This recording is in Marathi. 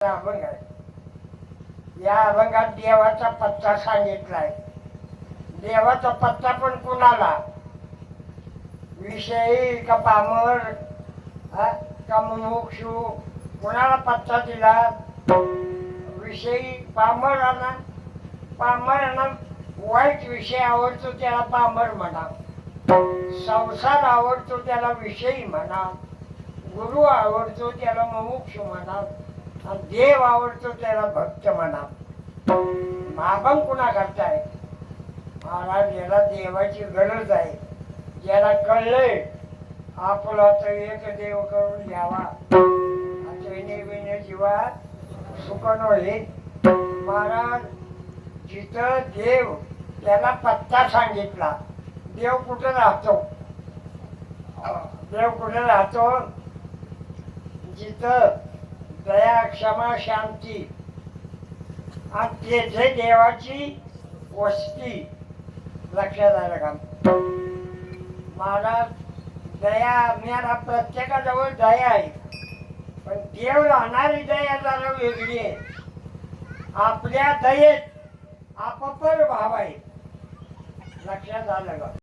अभंग आहे. या अभंगात देवाचा पत्ता सांगितलाय. देवाचा पत्ता पण कुणाला, विषयी का पामर, का मुमुक्षू, कुणाला पत्ता दिला? विषयी पामरांना. पामरांना वाईट विषय आवडतो त्याला पामर म्हणा, संसार आवडतो त्याला विषयी म्हणा, गुरु आवडतो त्याला मुमुक्षू म्हणा, देव आवडतो त्याला भक्त म्हणा. मागण कुणा करताय? महाराज, याला देवाची गरज आहे. ज्याला कळले आपला तर एक देव करून द्यावा, जीवा सुख नव्हे. महाराज, जिथं देव, त्याला पत्ता सांगितला. देव कुठे राहतो? देव कुठे राहतो? जिथं दया, क्षमा, शांती, आणि तेथे देवाची वस्ती. लक्षात आलं का? महाराज, दया आपल्याला प्रत्येकाजवळ दया आहे, पण देव राहणारी दया जरा वेगळी आहे. आपल्या दयेत अपपर भाव आहे. लक्षात आलं का?